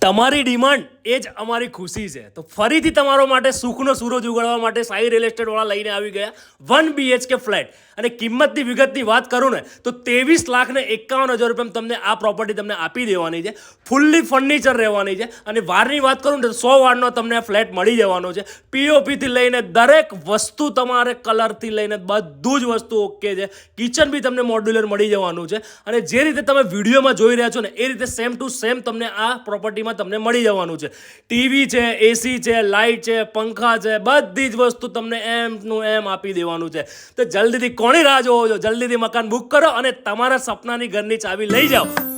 તમારી ડિમાન્ડ એ જ અમારી ખુશી છે. તો ફરીથી તમારો માટે સુખનો સૂરજ ઉગાડવા માટે સાઈ રિયલ એસ્ટેટ વાળા લઈને આવી ગયા 1 BHK ફ્લેટ. અને કિંમતની વિગતની વાત કરું ને તો 23,51,000 રૂપિયામાં તમને આ પ્રોપર્ટી તમને આપી દેવાની છે. ફૂલ્લી ફર્નિચર રહેવાની છે. અને વારની વાત કરું ને તો 100 વારનો તમને ફ્લેટ મળી જવાનો છે. પીઓપીથી લઈને દરેક વસ્તુ તમારે કલરથી લઈને બધું જ વસ્તુ ઓકે છે. કિચન બી તમને મોડ્યુલર મળી જવાનું છે. અને જે રીતે તમે વિડીયોમાં જોઈ રહ્યા છો ને એ રીતે સેમ ટુ સેમ તમને આ પ્રોપર્ટીમાં તમને મળી જવાનું છે. ટીવી છે, એસી છે, લાઇટ છે, પંખા છે, બધી જ વસ્તુ તમને એમનું એમ આપી દેવાનું છે. તો જલ્દીથી કોની રાહ જોવો છો? જલ્દીથી મકાન બુક કરો અને તમારા સપનાની ઘરની ચાવી લઈ જાઓ.